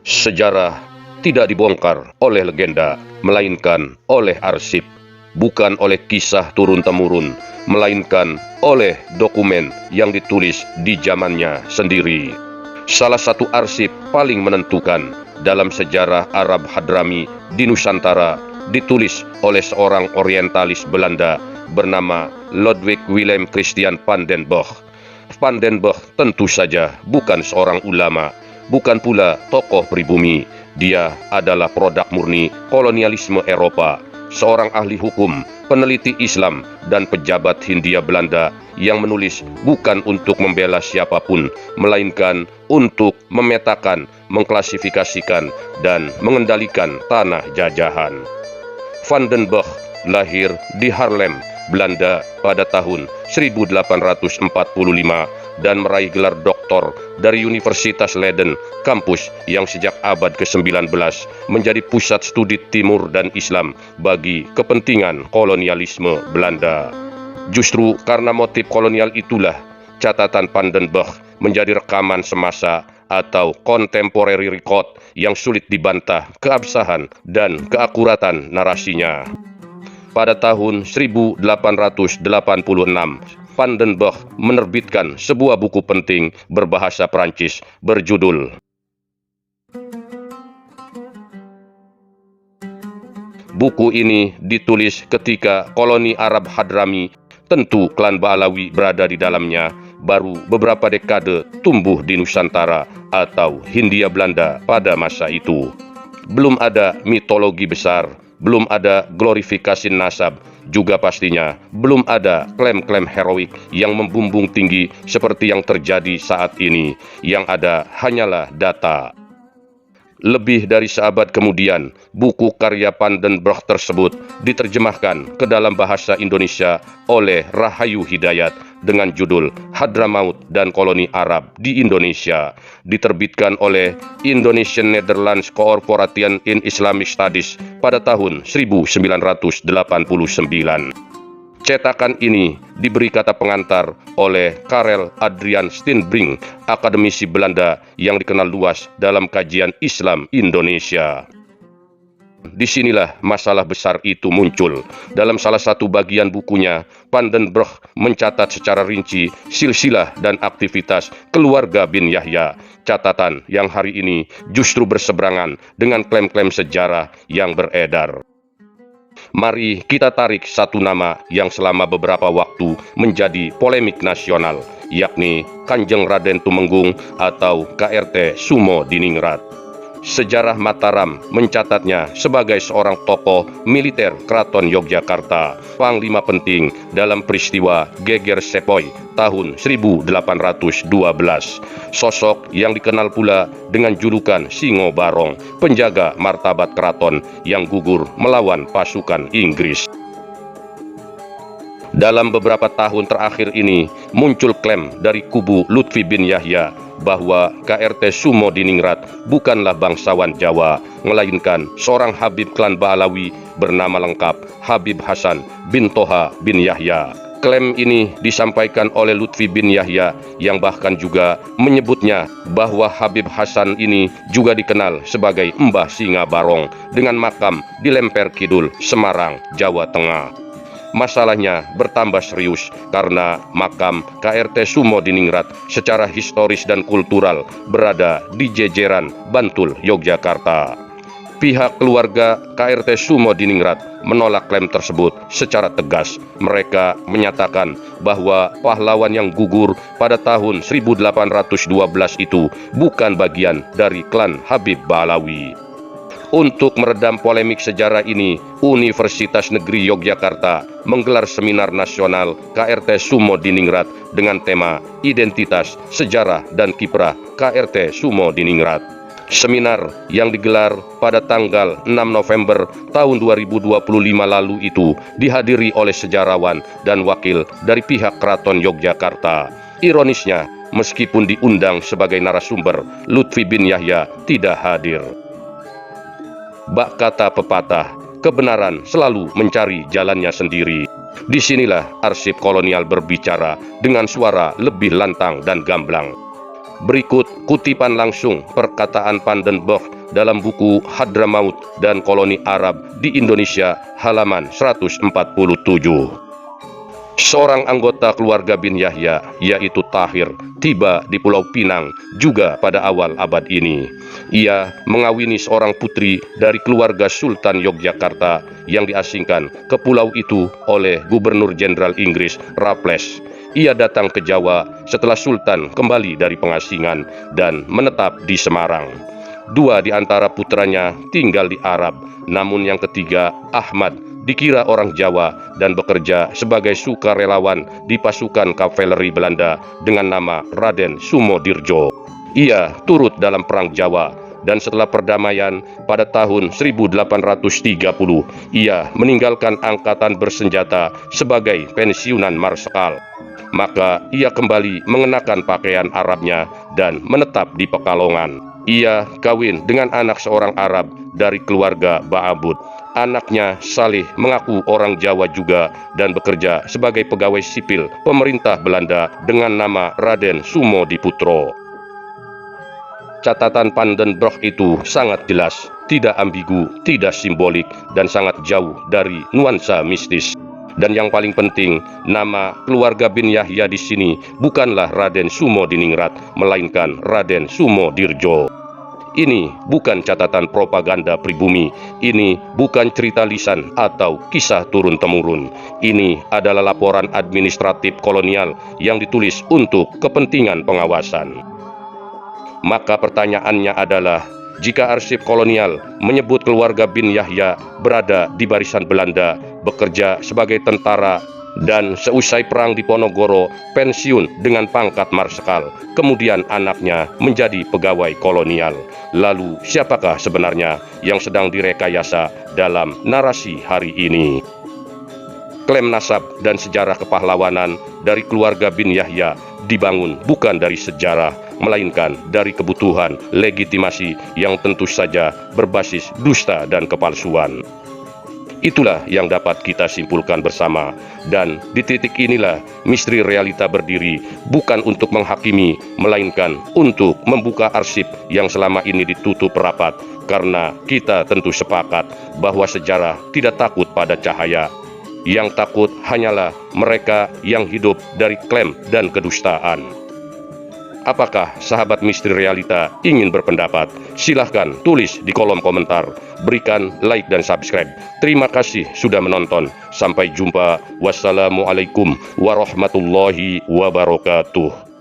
Sejarah tidak dibongkar oleh legenda, melainkan oleh arsip, bukan oleh kisah turun-temurun, melainkan oleh dokumen yang ditulis di zamannya sendiri. Salah satu arsip paling menentukan dalam sejarah Arab Hadrami di Nusantara ditulis oleh seorang orientalis Belanda bernama Ludwig Willem Christian van den Bosch. Van den Bosch tentu saja bukan seorang ulama, bukan pula tokoh pribumi. Dia adalah produk murni kolonialisme Eropa, seorang ahli hukum, peneliti Islam, dan pejabat Hindia Belanda yang menulis bukan untuk membela siapapun, melainkan untuk memetakan, mengklasifikasikan, dan mengendalikan tanah jajahan. Van den Bosch lahir di Haarlem, Belanda pada tahun 1845 dan meraih gelar doktor dari Universitas Leiden, kampus yang sejak abad ke-19 menjadi pusat studi Timur dan Islam bagi kepentingan kolonialisme Belanda. Justru karena motif kolonial itulah, catatan Van den Bosch menjadi rekaman semasa atau contemporary record yang sulit dibantah keabsahan dan keakuratan narasinya. Pada tahun 1886, Van den Bosch menerbitkan sebuah buku penting berbahasa Prancis berjudul Buku ini ditulis ketika koloni Arab Hadrami, tentu klan Ba'alawi berada di dalamnya, baru beberapa dekade tumbuh di Nusantara atau Hindia Belanda pada masa itu. Belum ada mitologi besar, belum ada glorifikasi nasab, juga pastinya belum ada klaim-klaim heroik yang membumbung tinggi seperti yang terjadi saat ini. Yang ada hanyalah data. Lebih dari seabad kemudian, buku karya Van den Bosch tersebut diterjemahkan ke dalam bahasa Indonesia oleh Rahayu Hidayat dengan judul Hadramaut dan Koloni Arab di Indonesia, diterbitkan oleh Indonesian Netherlands Corporation in Islamic Studies pada tahun 1989. Cetakan ini diberi kata pengantar oleh Karel Adrian Steenbrink, akademisi Belanda yang dikenal luas dalam kajian Islam Indonesia. Disinilah masalah besar itu muncul. Dalam salah satu bagian bukunya, Van den Bosch mencatat secara rinci silsilah dan aktivitas keluarga bin Yahya, catatan yang hari ini justru berseberangan dengan klaim-klaim sejarah yang beredar. Mari kita tarik satu nama yang selama beberapa waktu menjadi polemik nasional, yakni Kanjeng Raden Tumenggung atau KRT Sumo Diningrat. Sejarah Mataram mencatatnya sebagai seorang tokoh militer Keraton Yogyakarta, panglima penting dalam peristiwa Geger Sepoy tahun 1812. Sosok yang dikenal pula dengan julukan Singo Barong, penjaga martabat keraton yang gugur melawan pasukan Inggris. Dalam beberapa tahun terakhir ini, muncul klaim dari kubu Lutfi bin Yahya bahwa KRT Sumo Diningrat bukanlah bangsawan Jawa, melainkan seorang Habib klan Ba'alawi bernama lengkap Habib Hasan bin Toha bin Yahya. Klaim ini disampaikan oleh Lutfi bin Yahya yang bahkan juga menyebutnya bahwa Habib Hasan ini juga dikenal sebagai Mbah Singa Barong dengan makam di Lemper Kidul, Semarang, Jawa Tengah. Masalahnya bertambah serius karena makam KRT Sumo Diningrat secara historis dan kultural berada di jejeran Bantul, Yogyakarta. Pihak keluarga KRT Sumo Diningrat menolak klaim tersebut secara tegas. Mereka menyatakan bahwa pahlawan yang gugur pada tahun 1812 itu bukan bagian dari klan Habib Ba'alawi. Untuk meredam polemik sejarah ini, Universitas Negeri Yogyakarta menggelar seminar nasional KRT Sumo Diningrat dengan tema Identitas, Sejarah, dan Kiprah KRT Sumo Diningrat. Seminar yang digelar pada tanggal 6 November tahun 2025 lalu itu dihadiri oleh sejarawan dan wakil dari pihak Keraton Yogyakarta. Ironisnya, meskipun diundang sebagai narasumber, Lutfi bin Yahya tidak hadir. Bak kata pepatah, kebenaran selalu mencari jalannya sendiri. Disinilah arsip kolonial berbicara dengan suara lebih lantang dan gamblang. Berikut kutipan langsung perkataan Van den Broek dalam buku Hadramaut dan Koloni Arab di Indonesia halaman 147. Seorang anggota keluarga bin Yahya, yaitu Tahir, tiba di Pulau Pinang juga pada awal abad ini. Ia mengawini seorang putri dari keluarga Sultan Yogyakarta yang diasingkan ke pulau itu oleh Gubernur Jenderal Inggris Raffles. Ia datang ke Jawa setelah Sultan kembali dari pengasingan dan menetap di Semarang. Dua di antara putranya tinggal di Arab, namun yang ketiga, Ahmad, dikira orang Jawa dan bekerja sebagai sukarelawan di pasukan kavaleri Belanda dengan nama Raden Sumodirjo. Ia turut dalam Perang Jawa dan setelah perdamaian pada tahun 1830, ia meninggalkan angkatan bersenjata sebagai pensiunan marsekal. Maka ia kembali mengenakan pakaian Arabnya dan menetap di Pekalongan. Ia kawin dengan anak seorang Arab dari keluarga Ba'abud. Anaknya Salih mengaku orang Jawa juga dan bekerja sebagai pegawai sipil pemerintah Belanda dengan nama Raden Sumodiputro. Catatan Van den Broek itu sangat jelas, tidak ambigu, tidak simbolik, dan sangat jauh dari nuansa mistis. Dan yang paling penting, nama keluarga bin Yahya di sini bukanlah Raden Sumodiningrat, melainkan Raden Sumodirjo. Ini bukan catatan propaganda pribumi, ini bukan cerita lisan atau kisah turun-temurun. Ini adalah laporan administratif kolonial yang ditulis untuk kepentingan pengawasan. Maka pertanyaannya adalah, jika arsip kolonial menyebut keluarga bin Yahya berada di barisan Belanda, bekerja sebagai tentara, dan seusai perang di Ponorogo pensiun dengan pangkat marsekal, kemudian anaknya menjadi pegawai kolonial. Lalu siapakah sebenarnya yang sedang direkayasa dalam narasi hari ini? Klaim nasab dan sejarah kepahlawanan dari keluarga bin Yahya dibangun bukan dari sejarah, melainkan dari kebutuhan legitimasi yang tentu saja berbasis dusta dan kepalsuan. Itulah yang dapat kita simpulkan bersama, dan di titik inilah misteri realita berdiri, bukan untuk menghakimi, melainkan untuk membuka arsip yang selama ini ditutup rapat, karena kita tentu sepakat bahwa sejarah tidak takut pada cahaya. Yang takut hanyalah mereka yang hidup dari klaim dan kedustaan. Apakah sahabat misteri realita ingin berpendapat? Silahkan tulis di kolom komentar. Berikan like dan subscribe. Terima kasih sudah menonton. Sampai jumpa. Wassalamualaikum warahmatullahi wabarakatuh.